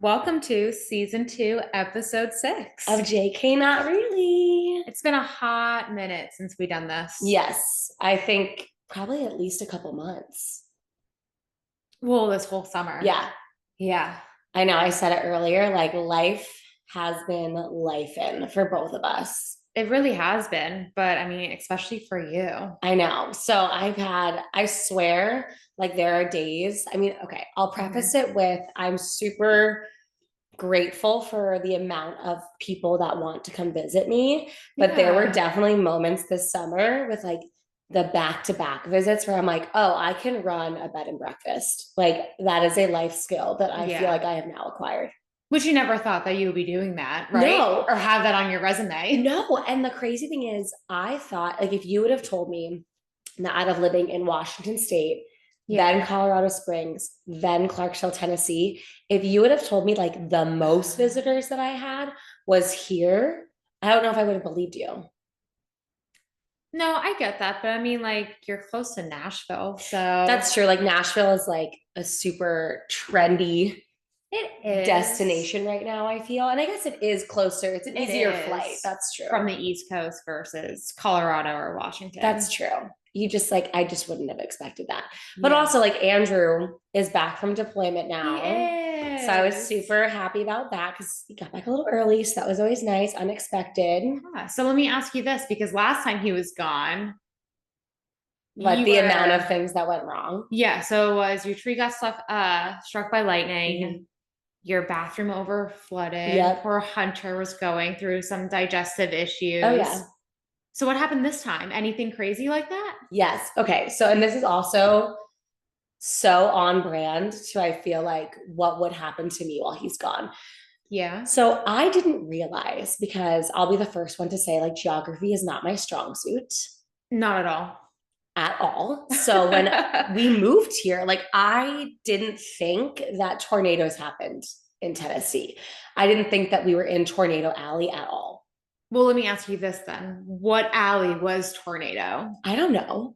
Welcome to season 2, episode 6. Of JK, not really. It's been a hot minute since we done this. Yes, I think probably at least a couple months. Well, this whole summer. Yeah, Yeah. I know. I said it earlier. Like life has been lifing for both of us. It really has been, but I mean, especially for you. I know. So I swear, like there are days. I mean, okay, I'll preface it with I'm super grateful for the amount of people that want to come visit me. But there were definitely moments this summer with like the back-to-back visits where I'm like, oh, I can run a bed and breakfast. Like that is a life skill that I feel like I have now acquired. Which you never thought that you would be doing that, right? No. Or have that on your resume. No. And the crazy thing is, I thought like if you would have told me that out of living in Washington State, then Colorado Springs, then Clarksville, Tennessee, if you would have told me like the most visitors that I had was here, I don't know if I would have believed you. No, I get that, but I mean, like, you're close to Nashville, so That's true. Like Nashville is like a super trendy destination right now, I feel. And I guess it is closer. It's an easier flight. That's true. From the East Coast versus Colorado or Washington. That's true. You just like, I just wouldn't have expected that. But also like Andrew is back from deployment now. So I was super happy about that because he got back a little early. So that was always nice, unexpected. Yeah. So let me ask you this, because last time he was gone, but the amount of things that went wrong. Yeah. So it was your tree got struck by lightning. Your bathroom over flooded. Yep. Poor Hunter was going through some digestive issues. Oh yeah. So what happened this time? Anything crazy like that? Yes. Okay. So, and this is also so on brand to, I feel like, what would happen to me while he's gone. Yeah. So I didn't realize, because I'll be the first one to say like geography is not my strong suit. Not at all. At all. So when we moved here, like I didn't think that tornadoes happened in Tennessee. I didn't think that we were in Tornado Alley at all. Well, let me ask you this then. What alley was Tornado? I don't know.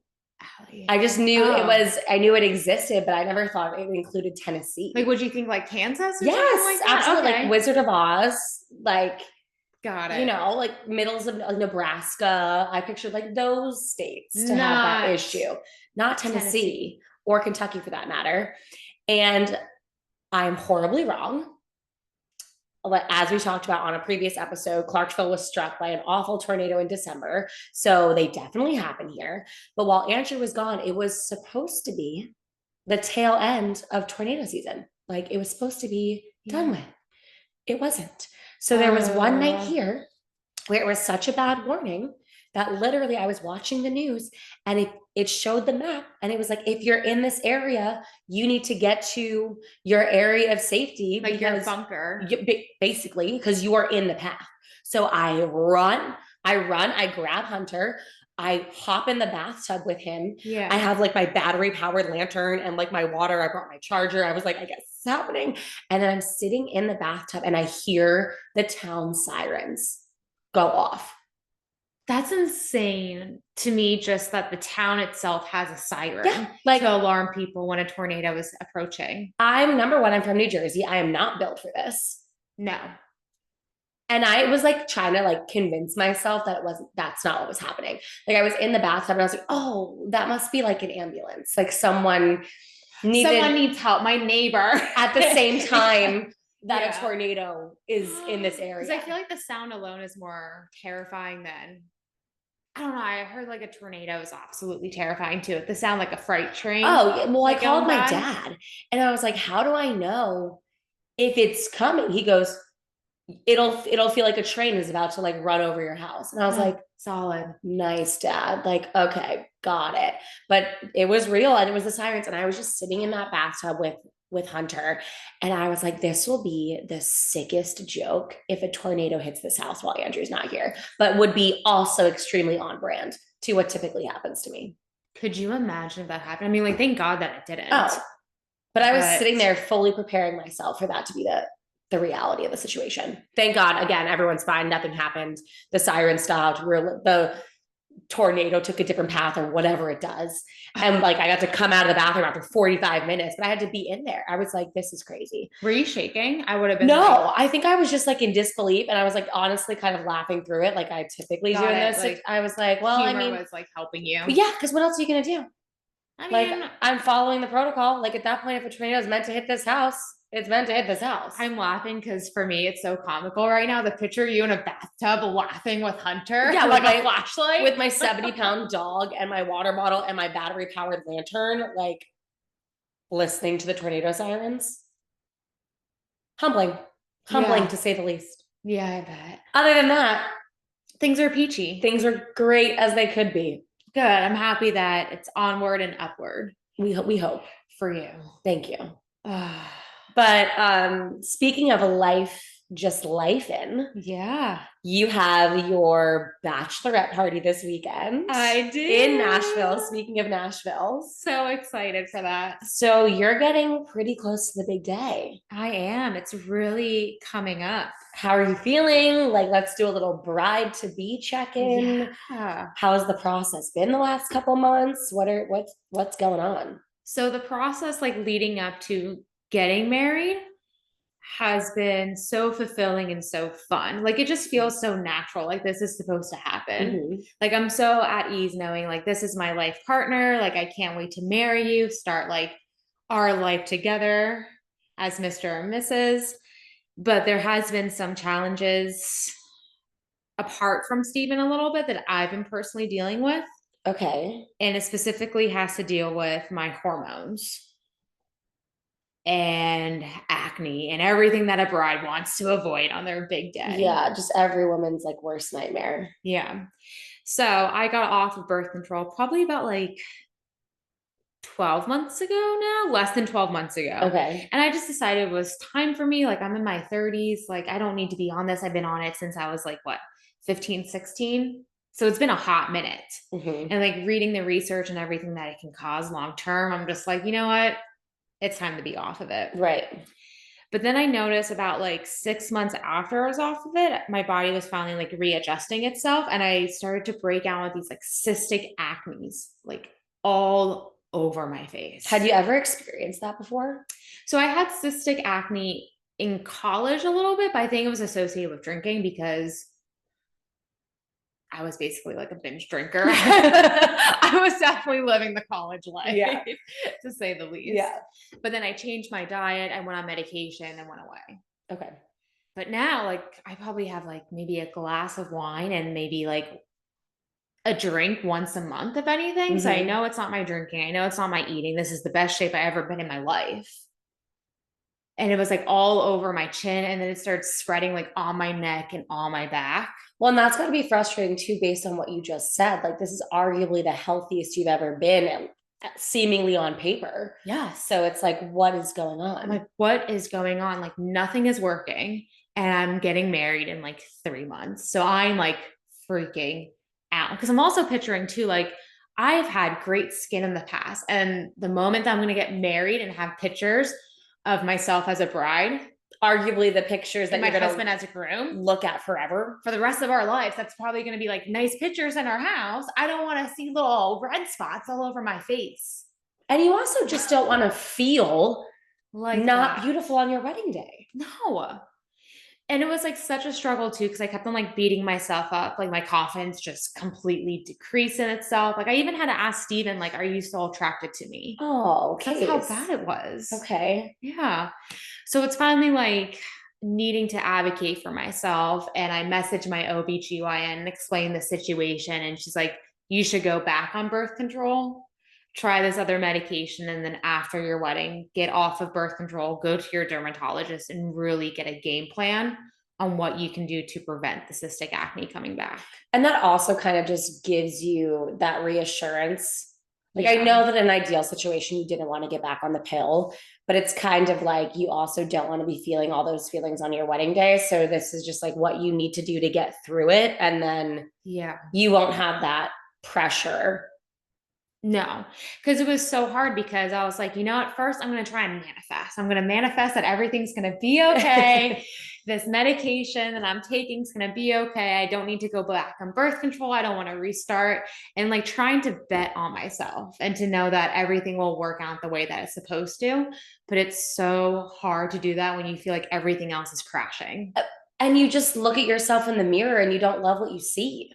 Alley. I just knew it was, I knew it existed, but I never thought it included Tennessee. Like, would you think like Kansas or yes, something like that? Absolutely. Okay. Like Wizard of Oz, like, got it. You know, like middles of Nebraska. I pictured like those states to have that issue, not Tennessee or Kentucky for that matter. And I'm horribly wrong. As we talked about on a previous episode, Clarksville was struck by an awful tornado in December. So they definitely happen here. But while Andrew was gone, it was supposed to be the tail end of tornado season. Like it was supposed to be done with. It wasn't. So there was one night here where it was such a bad warning that literally I was watching the news and it showed the map and it was like, if you're in this area, you need to get to your area of safety. Like your bunker. Basically, because you are in the path. So I grab Hunter, I hop in the bathtub with him. Yeah. I have like my battery powered lantern and like my water. I brought my charger. I was like, I guess it's happening. And then I'm sitting in the bathtub and I hear the town sirens go off. That's insane to me, just that the town itself has a siren like, to alarm people when a tornado is approaching. I'm number one, I'm from New Jersey. I am not built for this. No. And I was like trying to like convince myself that that's not what was happening. Like I was in the bathtub and I was like, oh, that must be like an ambulance. Like someone needs help. My neighbor. At the same time that a tornado is in this area. Because I feel like the sound alone is more terrifying than, I don't know. I heard like a tornado is absolutely terrifying too. The sound like a freight train. Oh, well, I called my dad and I was like, how do I know if it's coming? He goes, it'll feel like a train is about to like run over your house. And I was like, solid. Nice, Dad. Like, okay, got it. But it was real and it was the sirens. And I was just sitting in that bathtub with Hunter. And I was like, this will be the sickest joke if a tornado hits this house while Andrew's not here, but would be also extremely on brand to what typically happens to me. Could you imagine if that happened? I mean, like, thank God that it didn't. Oh, but I was sitting there fully preparing myself for that to be the reality of the situation. Thank God, again, everyone's fine. Nothing happened. The siren stopped. tornado took a different path or whatever it does. And like I got to come out of the bathroom after 45 minutes, but I had to be in there. I was like, this is crazy. Were you shaking? I would have been. No, like, I think I was just like in disbelief and I was like honestly kind of laughing through it like I typically do in this. Like, I was like, well, I humor mean, was like helping you. yeah, because what else are you gonna do? I Like mean, I'm following the protocol. Like at that point, if a tornado is meant to hit this house, it's meant to hit this house. I'm laughing because for me it's so comical right now. The picture of you in a bathtub laughing with Hunter, Yeah, like with a flashlight, with my 70-pound dog and my water bottle and my battery powered lantern, like listening to the tornado sirens. Humbling, Yeah. to say the least. Yeah, I bet. Other than that, Things are peachy. things are great as they could be. Good. I'm happy that it's onward and upward We hope. for you. Thank you. But speaking of life, just life in, Yeah. you have your bachelorette party this weekend. I do. In Nashville. Speaking of Nashville. So excited for that. So you're getting pretty close to the big day. I am. It's really coming up. How are you feeling? Like, let's do a little bride to be check-in. Yeah. How has the process been the last couple months? What's going on? So the process like leading up to getting married has been so fulfilling and so fun. Like it just feels so natural. Like this is supposed to happen. Mm-hmm. Like I'm so at ease knowing like this is my life partner. Like I can't wait to marry you, start like our life together as Mr. and Mrs. But there has been some challenges apart from Stephen a little bit that I've been personally dealing with. Okay. And it specifically has to deal with my hormones and acne and everything that a bride wants to avoid on their big day. Yeah, just every woman's like worst nightmare. Yeah. So I got off of birth control probably about like 12 months ago now, less than 12 months ago. Okay. And I just decided it was time for me. Like I'm in my 30s. Like I don't need to be on this. I've been on it since I was like, what, 15, 16? So it's been a hot minute. Mm-hmm. And like reading the research and everything that it can cause long term, I'm just like, you know what? It's time to be off of it. Right. But then I noticed about like 6 months after I was off of it, my body was finally like readjusting itself. And I started to break out with these like cystic acnes, like all over my face. Had you ever experienced that before? So I had cystic acne in college a little bit, but I think it was associated with drinking because I was basically like a binge drinker. I was definitely living the college life, yeah, to say the least. Yeah. But then I changed my diet. I went on medication and went away. Okay. But now, like, I probably have like maybe a glass of wine and maybe like a drink once a month, if anything. Mm-hmm. So I know it's not my drinking. I know it's not my eating. This is the best shape I ever been in my life. And it was like all over my chin. And then it started spreading like on my neck and on my back. Well, and that's got to be frustrating too, based on what you just said. Like, this is arguably the healthiest you've ever been, seemingly on paper. Yeah. So it's like, what is going on? I'm like, what is going on? Like, nothing is working. And I'm getting married in like 3 months. So I'm like freaking out because I'm also picturing too, like, I've had great skin in the past. And the moment that I'm going to get married and have pictures of myself as a bride, arguably the pictures that my husband as a groom, look at forever for the rest of our lives, that's probably going to be like nice pictures in our house. I don't want to see little red spots all over my face. And you also just don't want to feel like not beautiful on your wedding day. No. And it was like such a struggle too, because I kept on like beating myself up. Like my confidence just completely decreased in itself. Like I even had to ask Steven, like, are you still attracted to me? Oh, okay. That's how bad it was. Okay. Yeah. So it's finally like needing to advocate for myself. And I messaged my OBGYN and explained the situation. And she's like, you should go back on birth control, try this other medication, and then after your wedding, get off of birth control, go to your dermatologist and really get a game plan on what you can do to prevent the cystic acne coming back. And that also kind of just gives you that reassurance. Like, I know that in an ideal situation, you didn't want to get back on the pill, but it's kind of like you also don't want to be feeling all those feelings on your wedding day. So this is just like what you need to do to get through it. And then you won't have that pressure. No, because it was so hard because I was like, you know, at first I'm going to try and manifest. I'm going to manifest that everything's going to be okay. this medication that I'm taking is going to be okay. I don't need to go back on birth control. I don't want to restart. And like trying to bet on myself and to know that everything will work out the way that it's supposed to. But it's so hard to do that when you feel like everything else is crashing. And you just look at yourself in the mirror and you don't love what you see.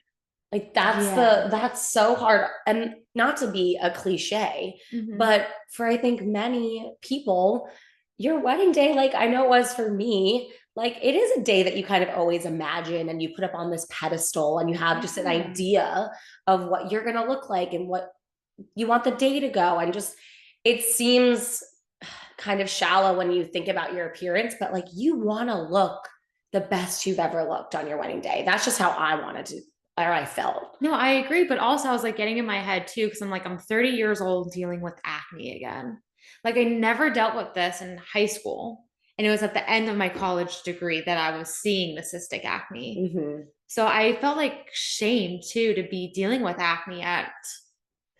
Like that's so hard. And not to be a cliche, but for I think many people, your wedding day, like I know it was for me, like it is a day that you kind of always imagine and you put up on this pedestal and you have just an idea of what you're going to look like and what you want the day to go. And just, it seems kind of shallow when you think about your appearance, but like you want to look the best you've ever looked on your wedding day. That's just how I wanted to, or I felt. No, I agree. But also, I was like getting in my head too, because I'm like, I'm 30 years old dealing with acne again. Like, I never dealt with this in high school. And it was at the end of my college degree that I was seeing the cystic acne. So I felt like shame too to be dealing with acne at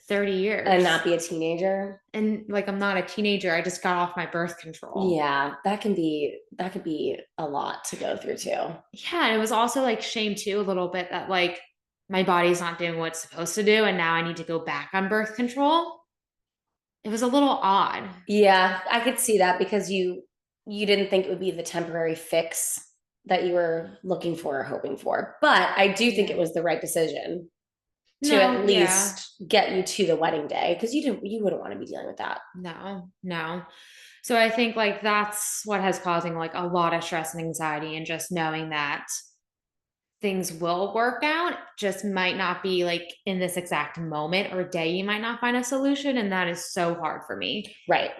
30 years and not be a teenager. And like, I'm not a teenager. I just got off my birth control. Yeah, that could be a lot to go through too. Yeah. And it was also like shame too, a little bit that like my body's not doing what it's supposed to do. And now I need to go back on birth control. It was a little odd. Yeah, I could see that because you didn't think it would be the temporary fix that you were looking for or hoping for. But I do think it was the right decision to at least get you to the wedding day, because you wouldn't want to be dealing with that. No. So I think like that's what has causing like a lot of stress and anxiety, and just knowing that things will work out, just might not be like in this exact moment or day you might not find a solution, and that is so hard for me. Right.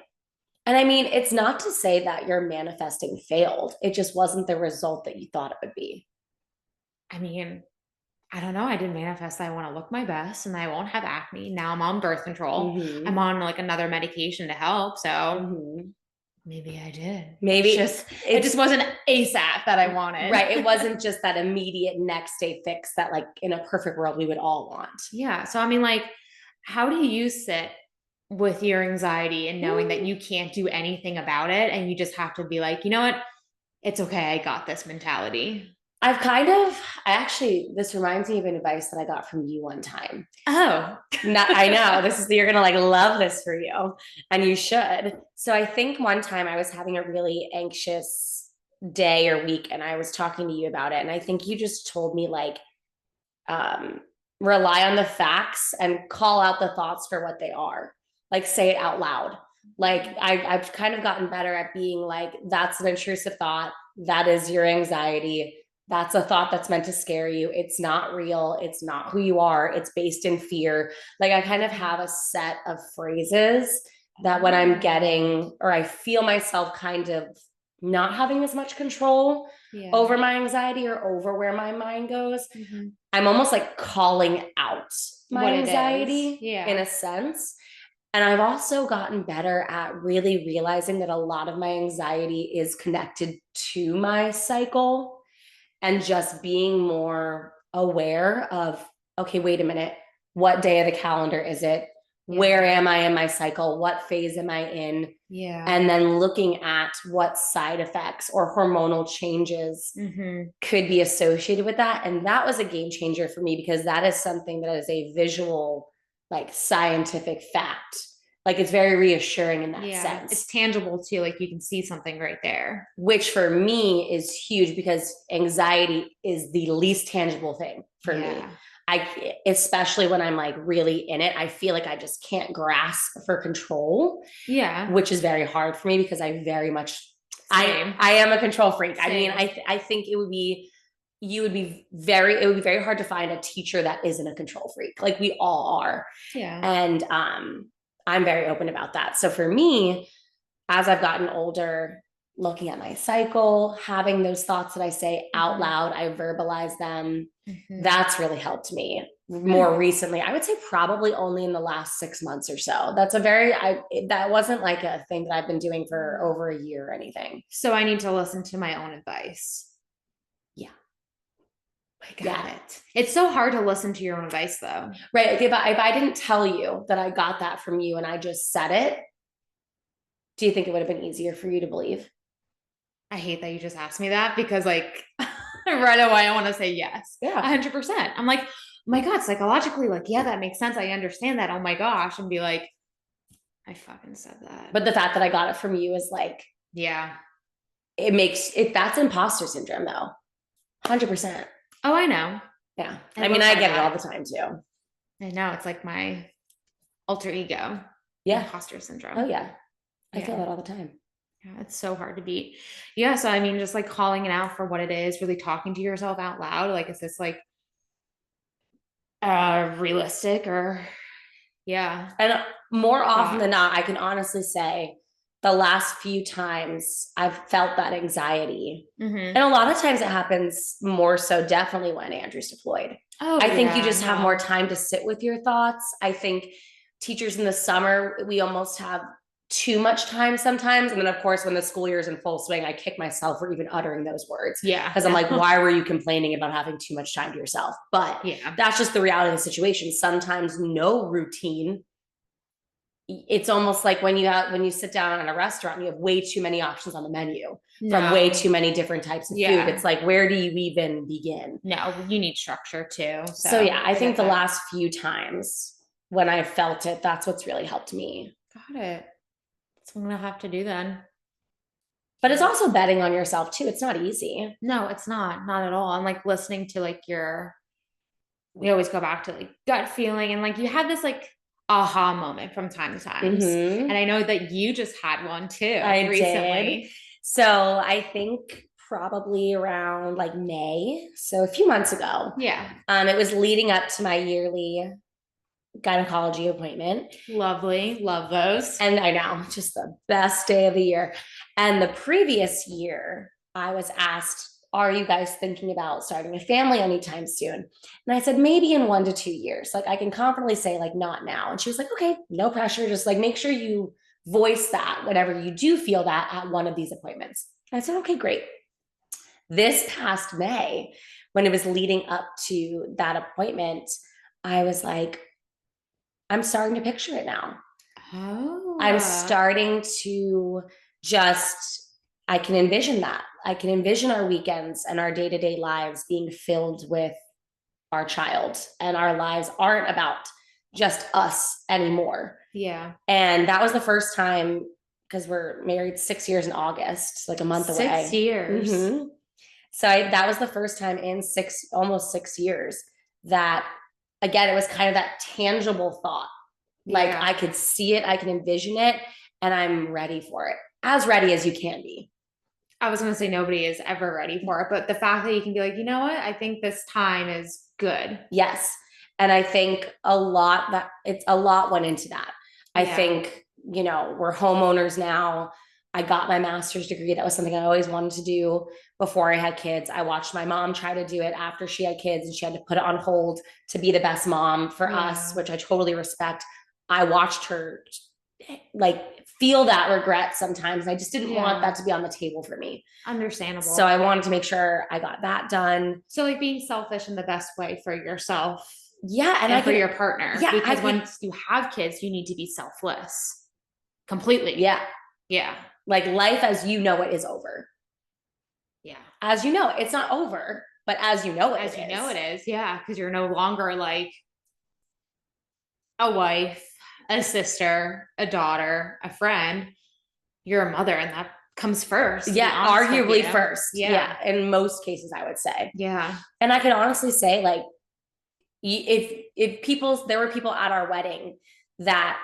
And I mean, it's not to say that your manifesting failed. It just wasn't the result that you thought it would be. I mean, I don't know. I did manifest I want to look my best and I won't have acne. Now I'm on birth control. I'm on like another medication to help. So maybe I did. Maybe it just wasn't ASAP that I wanted. Right. It wasn't just that immediate next day fix that like in a perfect world we would all want. Yeah. So I mean, like, how do you sit with your anxiety and knowing that you can't do anything about it and you just have to be like, you know what? It's okay. I got this mentality. This reminds me of an advice that I got from you one time. Oh, I know you're going to like love this for you, and you should. So I think one time I was having a really anxious day or week and I was talking to you about it. And I think you just told me like, rely on the facts and call out the thoughts for what they are. Like say it out loud. Like I've kind of gotten better at being like, that's an intrusive thought. That is your anxiety. That's a thought that's meant to scare you. It's not real. It's not who you are. It's based in fear. Like I kind of have a set of phrases that when I'm getting, or I feel myself kind of not having as much control over my anxiety or over where my mind goes, I'm almost like calling out my anxiety in a sense. And I've also gotten better at really realizing that a lot of my anxiety is connected to my cycle, and just being more aware of, okay, wait a minute, what day of the calendar is it? Where am I in my cycle? What phase am I in? And then looking at what side effects or hormonal changes could be associated with that. And that was a game changer for me, because that is something that is a visual, like scientific fact. Like it's very reassuring in that sense. It's tangible too. Like you can see something right there. Which for me is huge, because anxiety is the least tangible thing for me. Especially when I'm like really in it, I feel like I just can't grasp for control. Which is very hard for me, because I very much, I am a control freak. Same. I mean, I think it would be very hard to find a teacher that isn't a control freak. Like we all are. And, I'm very open about that. So for me, as I've gotten older, looking at my cycle, having those thoughts that I say out loud, I verbalize them. That's really helped me more recently. I would say probably only in the last 6 months or so. That wasn't like a thing that I've been doing for over a year or anything. So I need to listen to my own advice. I got it. It's so hard to listen to your own advice though. Right. If I didn't tell you that I got that from you and I just said it, do you think it would have been easier for you to believe? I hate that you just asked me that because like right away I want to say yes. Yeah. 100%. I'm like, oh my God, psychologically, like, yeah, that makes sense. I understand that. Oh my gosh. And be like, I fucking said that. But the fact that I got it from you is like, yeah. it makes it, that's imposter syndrome though. 100%. Oh, I know. Yeah. I I mean, live I by get it all that. the time too. I know. It's like my alter ego, Yeah. imposter syndrome. Oh yeah. I feel Yeah. that all the time. Yeah. It's so hard to beat. Yeah. So, I mean, just like calling it out for what it is, really talking to yourself out loud. Like, is this like realistic or, yeah. And more often than Thoughts. not, I can honestly say the last few times I've felt that anxiety. Mm-hmm. And a lot of times it happens more so definitely when Andrew's deployed. Oh, I think you yeah. just have more No. time to sit with your thoughts. I think teachers in the summer, we almost have too much time sometimes. And then, of course, when the school year is in full swing, I kick myself for even uttering those words. Yeah. Because I'm like, why were you complaining about having too much time to yourself? But yeah. that's just the reality of the situation. Sometimes no routine, it's almost like when you sit down in a restaurant and you have way too many options on the menu from way too many different types of food. It's like, where do you even begin? No, you need structure too. So yeah, I think the that. last few times when I felt it, that's what's really helped me. Got it. That's what I'm gonna have to do then. But it's also betting on yourself too. It's not easy. No, it's not at all. I'm like listening to like we always go back to like gut feeling and like you have this like aha moment from time to time. Mm-hmm. And I know that you just had one too I recently. did. So I think probably around like May, so a few months ago. Yeah. It was leading up to my yearly gynecology appointment. Lovely. Love those. And I know, just the best day of the year. And the previous year, I was asked, are you guys thinking about starting a family anytime soon? And I said, maybe in 1 to 2 years. Like I can confidently say, like, not now. And she was like, okay, no pressure. Just like make sure you voice that whenever you do feel that at one of these appointments. And I said, okay, great. This past May, when it was leading up to that appointment, I was like, I'm starting to picture it now. Oh. I'm starting to just, I can envision that. I can envision our weekends and our day-to-day lives being filled with our child, and our lives aren't about just us anymore. Yeah. And that was the first time, because we're married 6 years in August, like a month away. 6 years. Mm-hmm. So that was the first time in almost 6 years that, again, it was kind of that tangible thought. Like I could see it, I can envision it, and I'm ready for it. As ready as you can be. I was going to say nobody is ever ready for it, but the fact that you can be like, you know what? I think this time is good. Yes. And I think a lot went into that. I think, we're homeowners now. I got my master's degree. That was something I always wanted to do before I had kids. I watched my mom try to do it after she had kids, and she had to put it on hold to be the best mom for us, which I totally respect. I watched her like feel that regret sometimes. I just didn't want that to be on the table for me. Understandable. So I wanted to make sure I got that done. So like being selfish in the best way for yourself. Yeah. And for your partner. Yeah. Because once you have kids, you need to be selfless. Completely. Yeah. Yeah. Like life as you know it is over. Yeah. As you know, it's not over, but as you know it is. As you know it is. Yeah. Because you're no longer like a wife, a sister, a daughter, a friend. You're a mother, and that comes first. Yeah, arguably first. Yeah, in most cases, I would say. Yeah. And I can honestly say, like, if there were people at our wedding that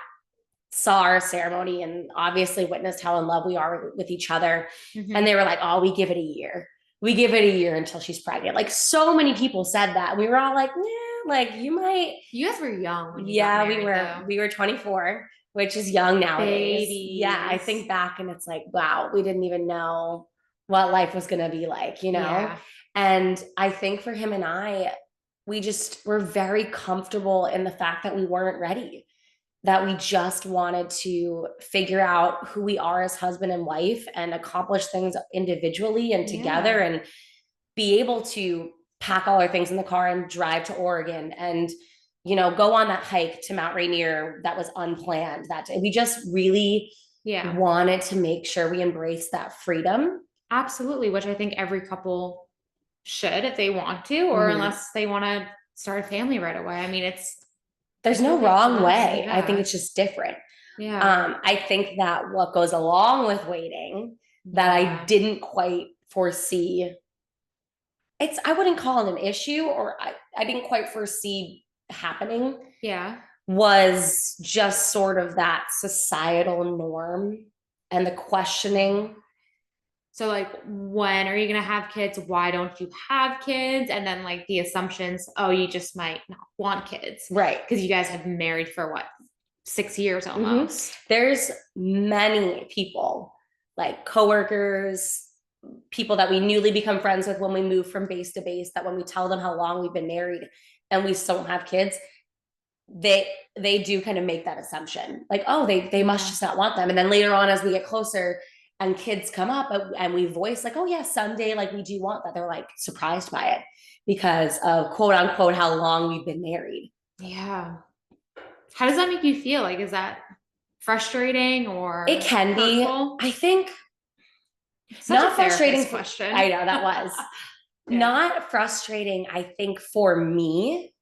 saw our ceremony and obviously witnessed how in love we are with each other, and they were like, oh, we give it a year. We give it a year until she's pregnant. Like so many people said that. We were all like, yeah, like you might. You guys were young when you got married, we were 24, which is young nowadays. Babies. Yeah, I think back and it's like, wow, we didn't even know what life was going to be like, Yeah. And I think for him and I, we just were very comfortable in the fact that we weren't ready, that we just wanted to figure out who we are as husband and wife and accomplish things individually and together, and be able to pack all our things in the car and drive to Oregon and, go on that hike to Mount Rainier that was unplanned that day. We just really wanted to make sure we embraced that freedom. Absolutely, which I think every couple should if they want to, or Mhm. unless they want to start a family right away. I mean, There's it's no really up to wrong them. way. I think Yeah. it's just different. Yeah. I think that what goes along with waiting that I Yeah. didn't quite foresee, I wouldn't call it an issue, or I didn't quite foresee happening, Yeah. was just sort of that societal norm and the questioning. So like when are you gonna have kids? Why don't you have kids? And then like the assumptions, oh, you just might not want kids Right. because you guys have been married for what, 6 years almost. There's many people, like coworkers, people that we newly become friends with when we move from base to base, that when we tell them how long we've been married and we still don't have kids, they do kind of make that assumption, like, oh, they must just not want them. And then later on, as we get closer and kids come up and we voice like, oh yeah, someday, like we do want that, they're like surprised by it because of quote unquote how long we've been married. Yeah. How does that make you feel? Like, is that frustrating It or can be, hurtful? I think, Such a not frustrating therapist for, question. I know that was Yeah. not frustrating. I think for me,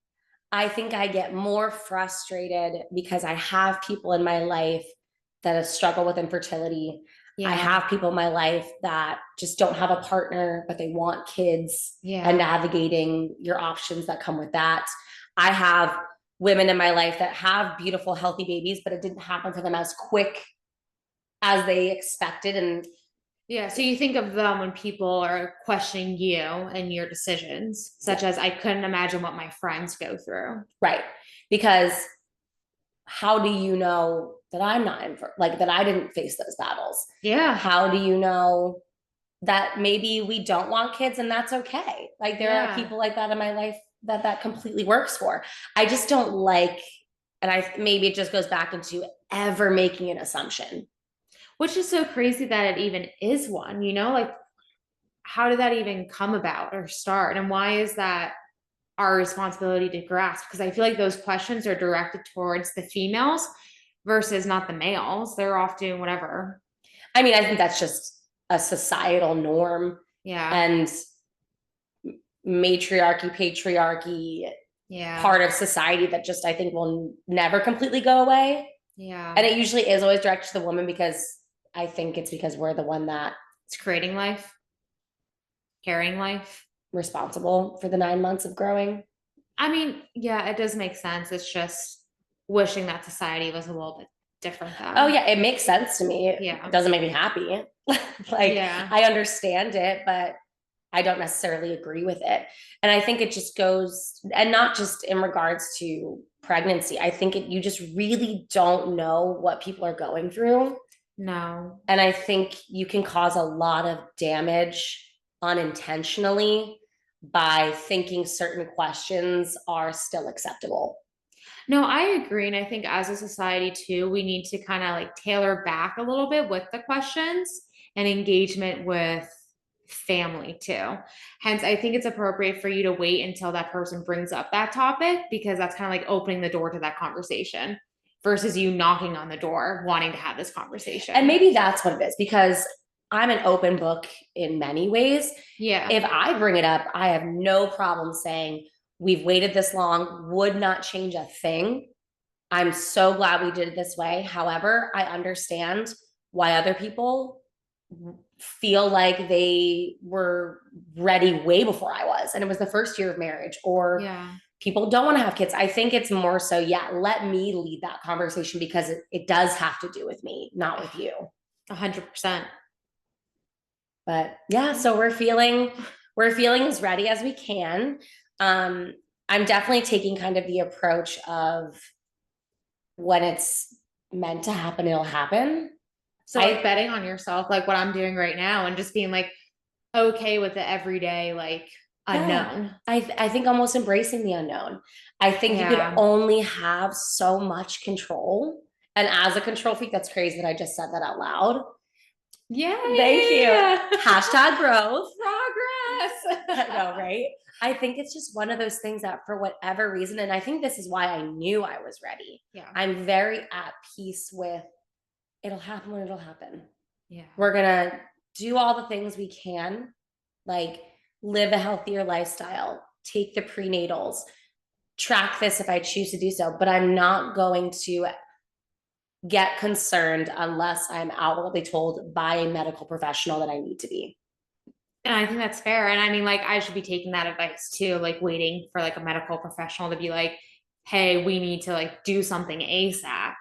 I think I get more frustrated because I have people in my life that have struggled with infertility. I Yeah. have people in my life that just don't have a partner, but they want kids, and Yeah. navigating your options that come with that. I have women in my life that have beautiful, healthy babies, but it didn't happen for them as quick as they expected. And Yeah. So you think of them when people are questioning you and your decisions, such yeah, as I couldn't imagine what my friends go through. right. Because how do you know that I'm not in, like that I didn't face those battles? Yeah. How do you know that maybe we don't want kids and that's okay? Like there are Yeah. people like that in my life that completely works for. I just don't like, and I maybe it just goes back into ever making an assumption. Which is so crazy that it even is one, like how did that even come about or start? And why is that our responsibility to grasp? Because I feel like those questions are directed towards the females versus not the males. They're off doing whatever. I mean, I think that's just a societal norm Yeah. and matriarchy, patriarchy, Yeah. part of society that just I think will never completely go away. Yeah. And it usually is always directed to the woman because I think it's because we're the one that It's creating life, carrying life. responsible for the 9 months of growing. I mean, yeah, it does make sense. It's just wishing that society was a little bit different Oh though. yeah, it makes sense to me. It Yeah. doesn't make me happy. Like Yeah. I understand it, but I don't necessarily agree with it. And I think it just goes, and not just in regards to pregnancy. I think you just really don't know what people are going through. No. And I think you can cause a lot of damage unintentionally by thinking certain questions are still acceptable. No, I agree. And I think as a society too, we need to kind of like tailor back a little bit with the questions and engagement with family too. Hence, I think it's appropriate for you to wait until that person brings up that topic because that's kind of like opening the door to that conversation versus you knocking on the door wanting to have this And conversation. maybe that's what it is because I'm an open book in many ways. Yeah. If I bring it up, I have no problem saying, we've waited this long, would not change a thing. I'm so glad we did it this way. However, I understand why other people feel like they were ready way before I was. And it was the first year of marriage, or Yeah. people don't want to have kids. I think it's more so, yeah, let me lead that conversation because it does have to do with me, not with you. 100%. But yeah, so we're feeling as ready as we can. Um, I'm definitely taking kind of the approach of when it's meant to happen, it'll happen. So like I betting on yourself, like what I'm doing right now, and just being like okay with the everyday like Yeah, unknown. I think almost embracing the unknown. I think you could Yeah. only have so much control. And as a control freak, that's crazy that I just said that out loud. Thank you. Yay! Hashtag growth. I Progress. know, right? I think it's just one of those things that for whatever reason, and I think this is why I knew I was ready. Yeah. I'm very at peace with it'll happen when it'll happen. Yeah. We're gonna do all the things we can, like live a healthier lifestyle, take the prenatals, track this if I choose to do so, but I'm not going to get concerned unless I'm outwardly told by a medical professional that I need to be. And I think that's fair. And I mean, like, I should be taking that advice too, like waiting for like a medical professional to be like, hey, we need to like do something ASAP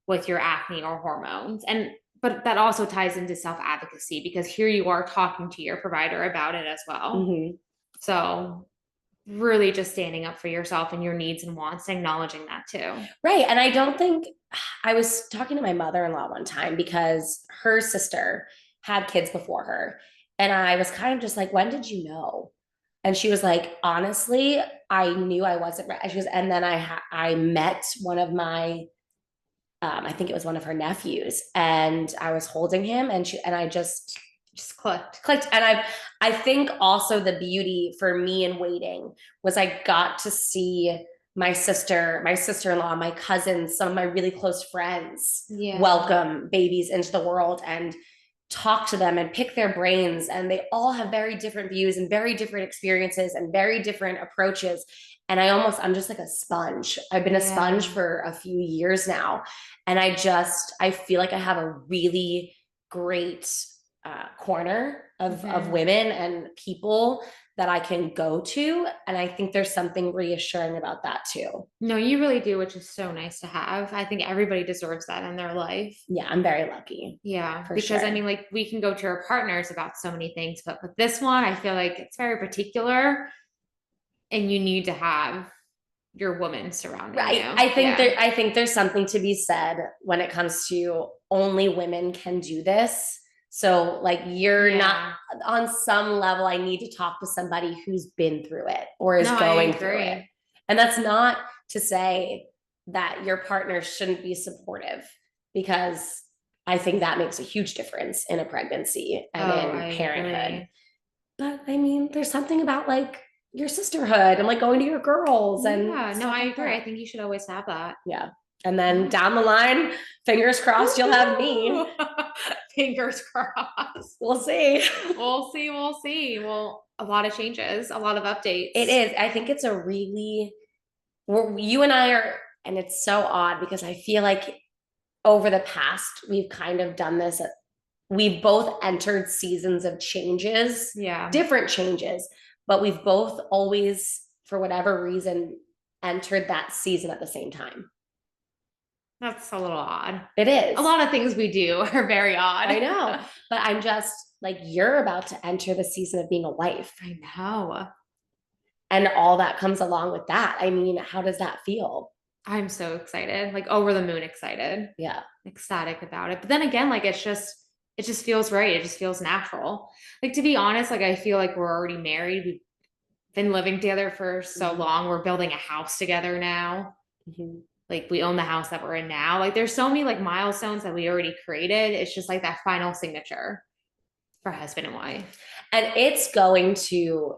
with your acne or hormones. And but that also ties into self-advocacy because here you are talking to your provider about it as well. Mm-hmm. So really just standing up for yourself and your needs and wants, acknowledging that too. Right. And I don't think I was talking to my mother-in-law one time because her sister had kids before her. And I was kind of just like, when did you know? And she was like, honestly, I knew I wasn't ready. She was, and then I met one of my I think it was one of her nephews, and I was holding him, and I just clicked. And I think also the beauty for me in waiting was I got to see my sister-in-law, my cousins, some of my really close friends welcome babies into the world and talk to them and pick their brains. And they all have very different views and very different experiences and very different approaches. And I'm just like a sponge. I've been a sponge for a few years now. And I feel like I have a really great corner of women and people that I can go to. And I think there's something reassuring about that too. No, you really do, which is so nice to have. I think everybody deserves that in their life. Yeah, I'm very lucky. Yeah, because I mean, like we can go to our partners about so many things, but with this one, I feel like it's very particular and you need to have your woman surrounding you. I think there's something to be said when it comes to only women can do this. So like you're not on some level, I need to talk to somebody who's been through it or is going through it. And that's not to say that your partner shouldn't be supportive, because I think that makes a huge difference in a pregnancy and in parenthood. But I mean, there's something about like your sisterhood and like going to your girls and I agree. I think you should always have that. Yeah. And then down the line, fingers crossed, you'll have me. Fingers crossed. We'll see. We'll see. Well, a lot of changes, a lot of updates. It is. I think it's you and I are, and it's so odd because I feel like over the past, we've kind of done this. We've both entered seasons of changes, different changes, but we've both always, for whatever reason, entered that season at the same time. That's a little odd. It is. A lot of things we do are very odd. I know, but I'm just like, you're about to enter the season of being a wife. I know. And all that comes along with that. I mean, how does that feel? I'm so excited, like over the moon excited. Yeah. Ecstatic about it. But then again, like it just feels right. It just feels natural. Like, to be honest, like I feel like we're already married. We've been living together for so long. We're building a house together now. Like we own the house that we're in now. Like there's so many like milestones that we already created. It's just like that final signature for husband and wife. And it's the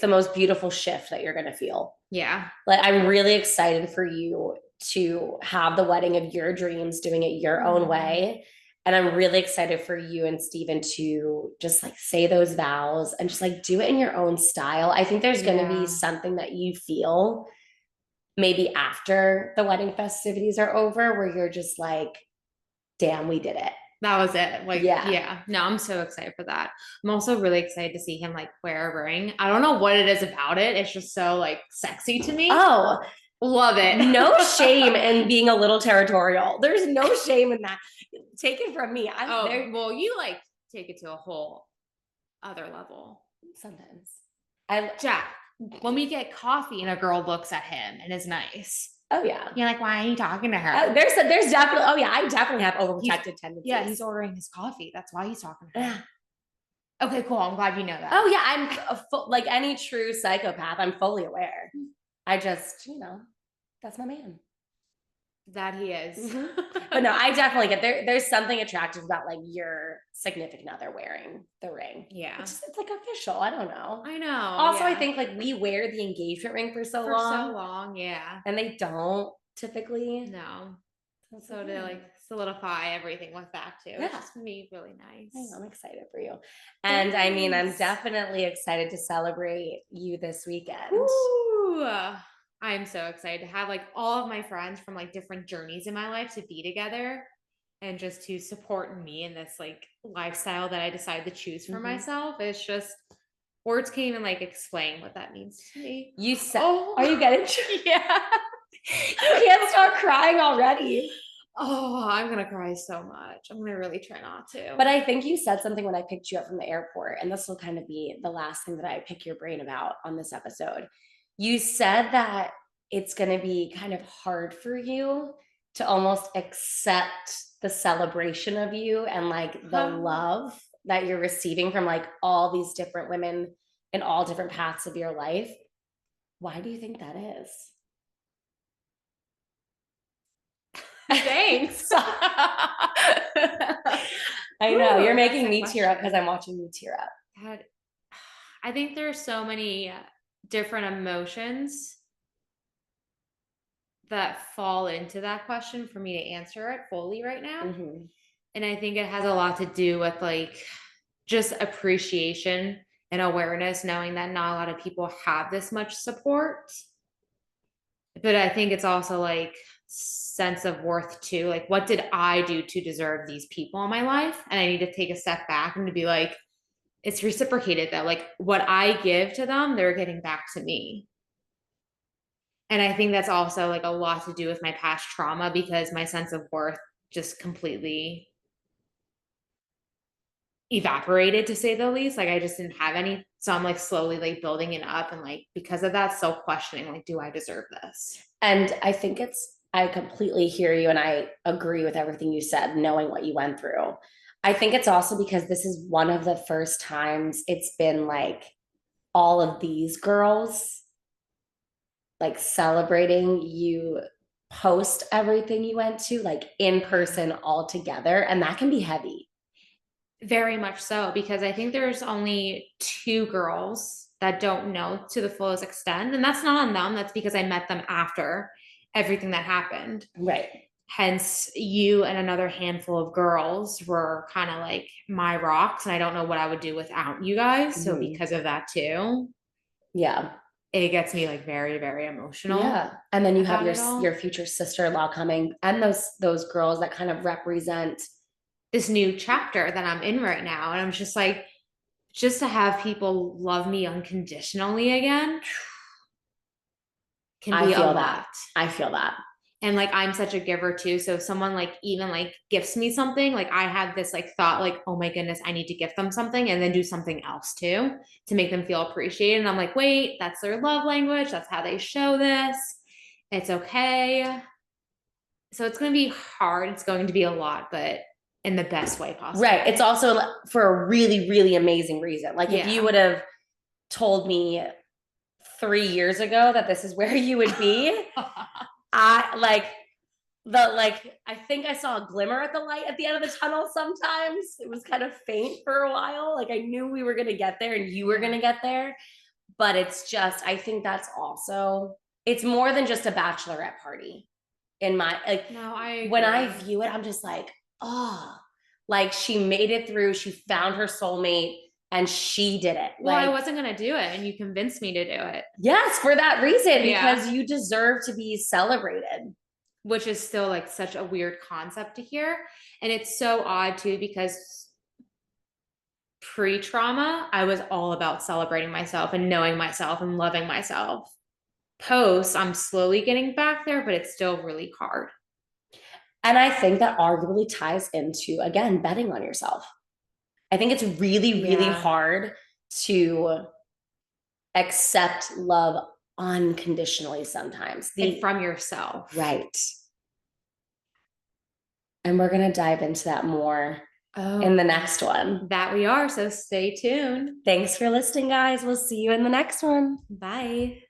most beautiful shift that you're going to feel. Yeah. Like I'm really excited for you to have the wedding of your dreams, doing it your own way. And I'm really excited for you and Steven to just like say those vows and just like do it in your own style. I think there's going to be something that you feel maybe after the wedding festivities are over where you're just like, damn, we did it. That was it. Like, no, I'm so excited for that. I'm also really excited to see him like wear a ring. I don't know what it is about it. It's just so like sexy to me. Oh, love it. No shame in being a little territorial. There's no shame in that. Take it from me. Well, you like take it to a whole other level. Sometimes. Jacq, when we get coffee and a girl looks at him and is nice. Oh yeah. You're like, why are you talking to her? There's definitely, I definitely have overprotective tendencies. Yeah, he's ordering his coffee. That's why he's talking to her. Okay, cool. I'm glad you know that. Oh yeah, I'm like any true psychopath. I'm fully aware. I just, that's my man. That he is. But no, I definitely get there's something attractive about like your significant other wearing the ring. Yeah. It's like official. I don't know. I know. Also, I think like we wear the engagement ring for so long. Yeah. And they don't typically. No. So to like solidify everything with that too. Yeah. It's just gonna be really nice. I'm excited for you. And I mean, I'm Thanks. definitely excited to celebrate you this weekend. Ooh, I'm so excited to have like all of my friends from like different journeys in my life to be together and just to support me in this like lifestyle that I decided to choose for myself. It's just words can't even like explain what that means to me. You said, are you getting? Yeah. You can't start crying already. Oh, I'm gonna cry so much. I'm gonna really try not to. But I think you said something when I picked you up from the airport, and this will kind of be the last thing that I pick your brain about on this episode. You said that it's going to be kind of hard for you to almost accept the celebration of you and like the love that you're receiving from like all these different women in all different paths of your life. Why do you think that is? Thanks. I know you're making me tear up because I'm watching you tear up. God, I think there's so many different emotions that fall into that question for me to answer it fully right now. And I think it has a lot to do with like just appreciation and awareness, knowing that not a lot of people have this much support. But I think it's also like sense of worth too. Like, what did I do to deserve these people in my life? And I need to take a step back and to be like, it's reciprocated though. Like what I give to them, they're getting back to me. And I think that's also like a lot to do with my past trauma because my sense of worth just completely evaporated, to say the least. Like I just didn't have any. So I'm like slowly like building it up and like because of that, self questioning, like, do I deserve this? And I think I completely hear you and I agree with everything you said, knowing what you went through. I think it's also because this is one of the first times it's been like all of these girls like celebrating you post everything you went to, like in person all together. And that can be heavy. Very much so, because I think there's only 2 girls that don't know to the fullest extent. And that's not on them. That's because I met them after everything that happened. Right. Hence, you and another handful of girls were kind of like my rocks. And I don't know what I would do without you guys. So, because of that, too. Yeah. It gets me like very, very emotional. Yeah. And then you have your future sister-in-law coming and those girls that kind of represent this new chapter that I'm in right now. And I'm just like, just to have people love me unconditionally again can be a lot. I feel that. And like I'm such a giver too. So if someone like even like gifts me something, like I have this like thought like, oh my goodness, I need to gift them something and then do something else too to make them feel appreciated. And I'm like, wait, that's their love language. That's how they show this. It's okay. So it's going to be hard. It's going to be a lot, but in the best way possible. Right. It's also for a really, really amazing reason. Like if you would have told me 3 years ago that this is where you would be, I think I saw a glimmer at the light at the end of the tunnel sometimes. It was kind of faint for a while. Like I knew we were going to get there and you were going to get there. But it's just, I think that's also, it's more than just a bachelorette party in my, like, no, when I view it, I'm just like, oh, like she made it through. She found her soulmate and she did it. Well, like, I wasn't going to do it and you convinced me to do it. Yes, for that reason, because you deserve to be celebrated. Which is still like such a weird concept to hear. And it's so odd too, because pre-trauma, I was all about celebrating myself and knowing myself and loving myself. Post, I'm slowly getting back there, but it's still really hard. And I think that arguably ties into, again, betting on yourself. I think it's really, really hard to accept love unconditionally sometimes. And from yourself. Right. And we're going to dive into that more in the next one. That we are. So stay tuned. Thanks for listening, guys. We'll see you in the next one. Bye.